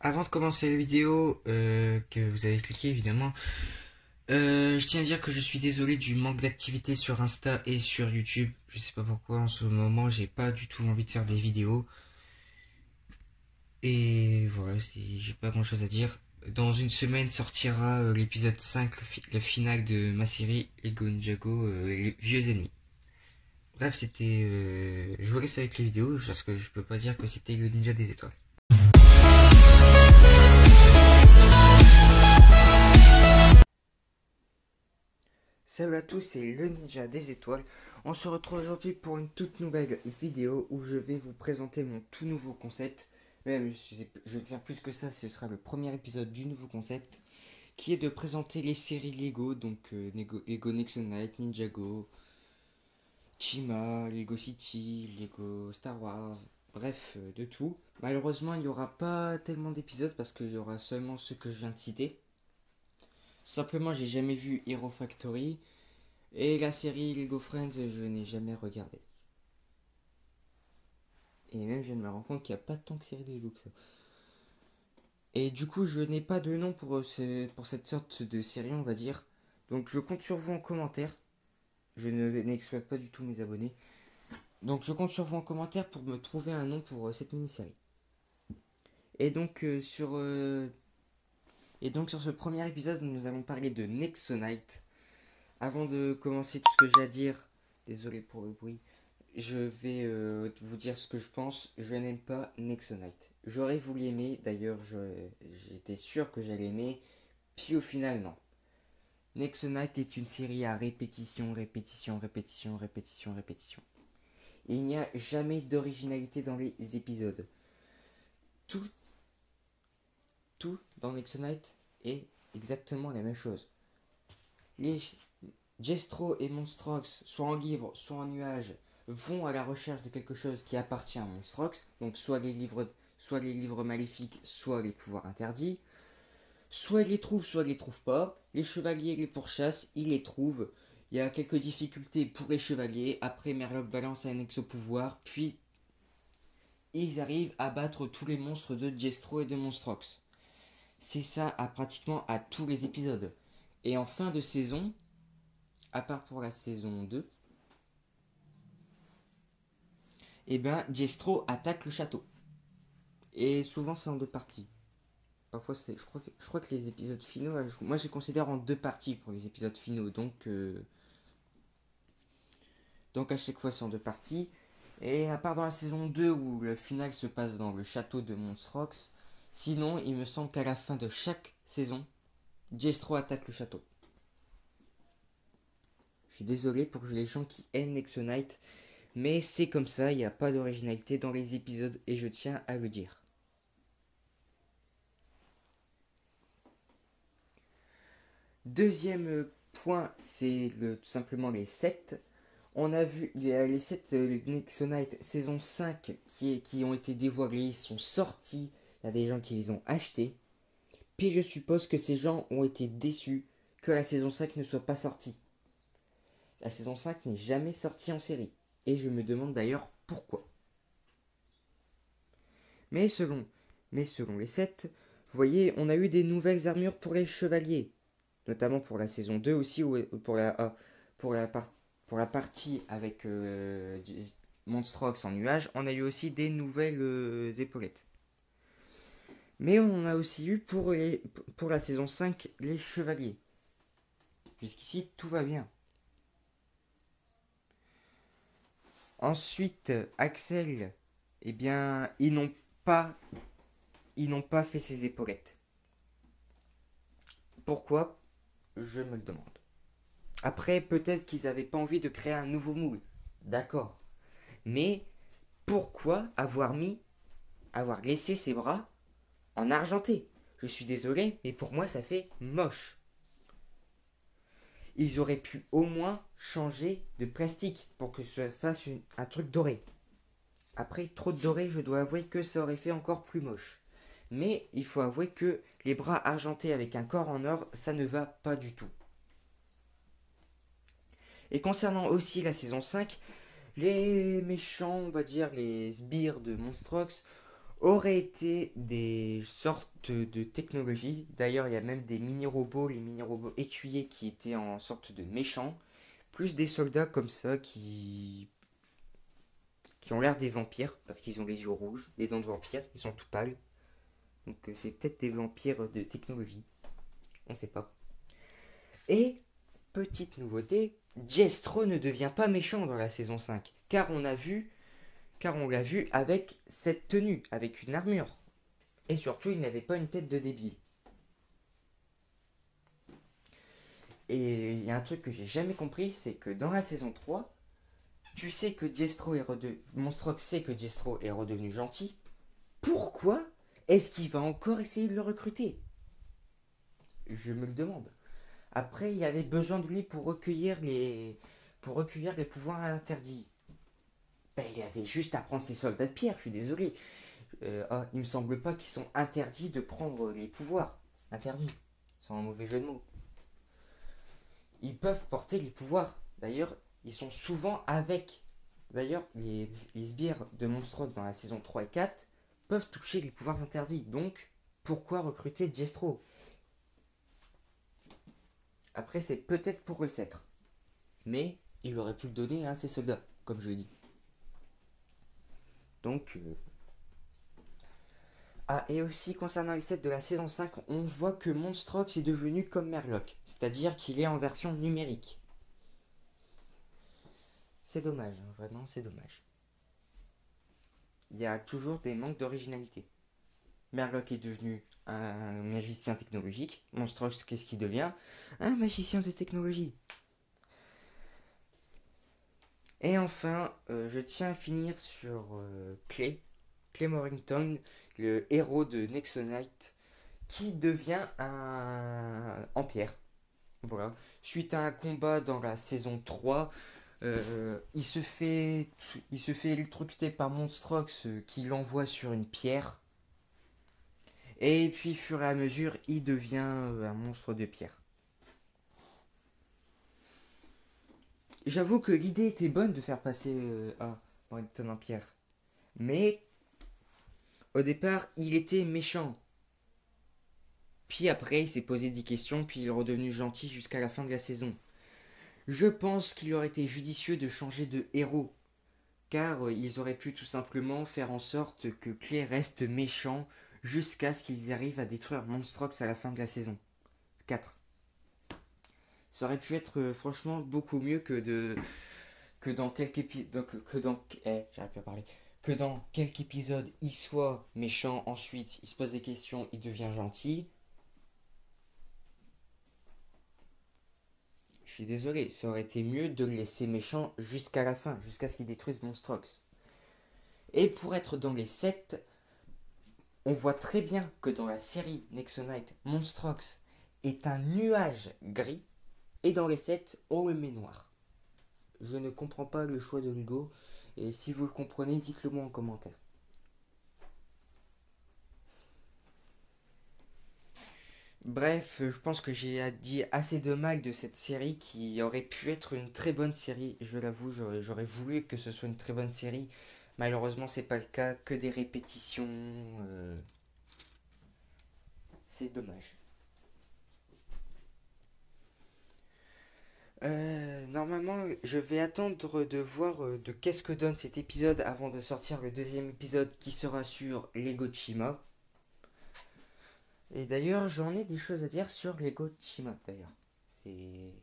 Avant de commencer la vidéo, que vous avez cliqué évidemment, je tiens à dire que je suis désolé du manque d'activité sur Insta et sur YouTube. Je sais pas pourquoi en ce moment j'ai pas du tout envie de faire des vidéos. Et voilà, j'ai pas grand chose à dire. Dans une semaine sortira l'épisode 5, le final de ma série Ego Ninjago, les vieux ennemis. Bref, c'était... je vous laisse avec les vidéos parce que je peux pas dire que c'était le ninja des étoiles. Salut à tous, c'est le Ninja des Étoiles. On se retrouve aujourd'hui pour une toute nouvelle vidéo où je vais vous présenter mon tout nouveau concept. Même, je vais faire plus que ça, ce sera le premier épisode du nouveau concept qui est de présenter les séries Lego, donc Lego Next Night, Ninjago, Chima, Lego City, Lego Star Wars, bref, de tout. Malheureusement, il n'y aura pas tellement d'épisodes parce qu'il y aura seulement ceux que je viens de citer. Simplement, j'ai jamais vu Hero Factory. Et la série Lego Friends, je n'ai jamais regardé. Et même, je me rends compte qu'il n'y a pas tant de séries de Lego que ça. Et du coup, je n'ai pas de nom pour cette sorte de série, on va dire. Donc, je compte sur vous en commentaire. Je n'exploite pas du tout mes abonnés. Donc, je compte sur vous en commentaire pour me trouver un nom pour cette mini-série. Et donc, sur ce premier épisode, nous allons parler de Nexonite. Avant de commencer tout ce que j'ai à dire, désolé pour le bruit, je vais vous dire ce que je pense. Je n'aime pas Nexonite. J'aurais voulu aimer, d'ailleurs j'étais sûr que j'allais aimer, puis au final non. Nexonite est une série à répétition, répétition, répétition, répétition, répétition. Il n'y a jamais d'originalité dans les épisodes. Tout, tout dans Nexonite est exactement la même chose. Les Jestro et Monstrox, soit en livre, soit en nuage, vont à la recherche de quelque chose qui appartient à Monstrox, donc soit les livres maléfiques, soit les pouvoirs interdits. Soit ils les trouvent, soit ils les trouvent pas. Les chevaliers les pourchassent, ils les trouvent. Il y a quelques difficultés pour les chevaliers. Après, Merlock balance un exo-pouvoir, puis ils arrivent à battre tous les monstres de Jestro et de Monstrox. C'est ça pratiquement à tous les épisodes. Et en fin de saison, à part pour la saison 2, et ben Jestro attaque le château. Et souvent c'est en deux parties. Parfois je crois que les épisodes finaux, moi je les considère en deux parties pour les épisodes finaux, donc à chaque fois c'est en deux parties. Et à part dans la saison 2 où le final se passe dans le château de Monstrox, sinon il me semble qu'à la fin de chaque saison, Jestro attaque le château. Je suis désolé pour les gens qui aiment Nexonite, mais c'est comme ça, il n'y a pas d'originalité dans les épisodes et je tiens à le dire. Deuxième point, c'est tout simplement les sets. On a vu les sets Nexonite saison 5 qui ont été dévoilés, sont sortis. Il y a des gens qui les ont achetés. Puis je suppose que ces gens ont été déçus que la saison 5 ne soit pas sortie. La saison 5 n'est jamais sortie en série. Et je me demande d'ailleurs pourquoi. Mais selon les sets, vous voyez, on a eu des nouvelles armures pour les chevaliers. Notamment pour la saison 2 aussi, ou pour la partie avec Monstrox en nuage, on a eu aussi des nouvelles épaulettes. Mais on a aussi eu pour la saison 5 les chevaliers. Jusqu'ici, tout va bien. Ensuite, Axel, eh bien, ils n'ont pas fait ses épaulettes. Pourquoi? Je me le demande. Après, peut-être qu'ils n'avaient pas envie de créer un nouveau moule. D'accord. Mais pourquoi avoir laissé ses bras en argenté? Je suis désolé, mais pour moi, ça fait moche. Ils auraient pu au moins changer de plastique pour que ça fasse un truc doré. Après, trop de doré, je dois avouer que ça aurait fait encore plus moche. Mais il faut avouer que les bras argentés avec un corps en or, ça ne va pas du tout. Et concernant aussi la saison 5, les méchants, on va dire les sbires de Monstrox, auraient été des sortes de technologies. D'ailleurs, il y a même des mini-robots, les mini-robots écuyers qui étaient en sorte de méchants, plus des soldats comme ça qui ont l'air des vampires, parce qu'ils ont les yeux rouges, les dents de vampire, ils sont tout pâles. Donc c'est peut-être des vampires de technologie, on sait pas. Et, petite nouveauté, Jestro ne devient pas méchant dans la saison 5, car on l'a vu avec cette tenue, avec une armure. Et surtout, il n'avait pas une tête de débile. Et il y a un truc que j'ai jamais compris, c'est que dans la saison 3, tu sais que Monstrox sait que Jestro est redevenu gentil. Pourquoi est-ce qu'il va encore essayer de le recruter? Je me le demande. Après, il y avait besoin de lui pour recueillir les pouvoirs interdits. Ben, il avait juste à prendre ses soldats de pierre, je suis désolé. Il me semble pas qu'ils sont interdits de prendre les pouvoirs. Interdits. Sans un mauvais jeu de mots. Ils peuvent porter les pouvoirs. D'ailleurs, ils sont souvent avec. D'ailleurs, les sbires de Monstrock dans la saison 3 et 4 peuvent toucher les pouvoirs interdits. Donc, pourquoi recruter Jestro? Après, c'est peut-être pour le sceptre. Mais il aurait pu le donner à un de ses soldats, comme je l'ai dit. Donc. Ah, et aussi concernant les sets de la saison 5, on voit que Monstrox est devenu comme Merlock, c'est-à-dire qu'il est en version numérique. C'est dommage, hein, vraiment c'est dommage. Il y a toujours des manques d'originalité. Merlock est devenu un magicien technologique. Monstrox, qu'est-ce qu'il devient? Un magicien de technologie. Et enfin, je tiens à finir sur Clay Morrington, le héros de Nexonite, qui devient un en pierre. Voilà. Suite à un combat dans la saison 3, il se fait électrocuter par Monstrox qui l'envoie sur une pierre. Et puis, fur et à mesure, il devient un monstre de pierre. J'avoue que l'idée était bonne de faire passer Morrington en pierre. Mais, au départ, il était méchant. Puis après, il s'est posé des questions, puis il est redevenu gentil jusqu'à la fin de la saison. Je pense qu'il aurait été judicieux de changer de héros, car ils auraient pu tout simplement faire en sorte que Clay reste méchant jusqu'à ce qu'ils arrivent à détruire Monstrox à la fin de la saison 4. Ça aurait pu être franchement beaucoup mieux que dans quelques épisodes j'arrive plus à parler, que dans quelques épisodes il soit méchant, ensuite il se pose des questions, il devient gentil. Je suis désolé, ça aurait été mieux de le laisser méchant jusqu'à la fin, jusqu'à ce qu'il détruise Monstrox. Et pour être dans les 7, on voit très bien que dans la série Nexonite, Monstrox est un nuage gris, et dans les 7, on le met noir. Je ne comprends pas le choix de Hugo, et si vous le comprenez, dites-le moi en commentaire. Bref, je pense que j'ai dit assez de mal de cette série qui aurait pu être une très bonne série. Je l'avoue, j'aurais voulu que ce soit une très bonne série. Malheureusement, c'est pas le cas. Que des répétitions. C'est dommage. Normalement, je vais attendre de voir de qu'est-ce que donne cet épisode avant de sortir le deuxième épisode qui sera sur Lego Chima. Et d'ailleurs, j'en ai des choses à dire sur Lego Chima d'ailleurs. C'est-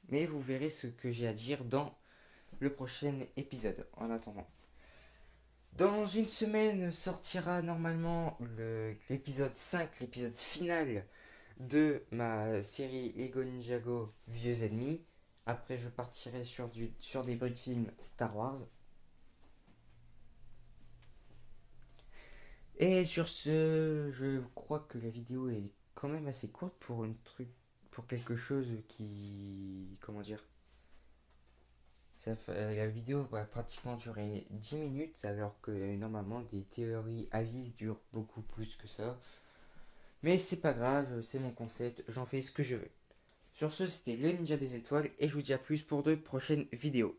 Mais vous verrez ce que j'ai à dire dans le prochain épisode. En attendant. Dans une semaine sortira normalement l'épisode 5, l'épisode final de ma série Lego Ninjago Vieux Ennemis. Après, je partirai sur des bruits de films Star Wars. Et sur ce, je crois que la vidéo est quand même assez courte pour quelque chose qui, comment dire, la vidéo va pratiquement durer 10 minutes alors que normalement des théories avises durent beaucoup plus que ça. Mais c'est pas grave, c'est mon concept, j'en fais ce que je veux. Sur ce, c'était le Ninja des Étoiles et je vous dis à plus pour de prochaines vidéos.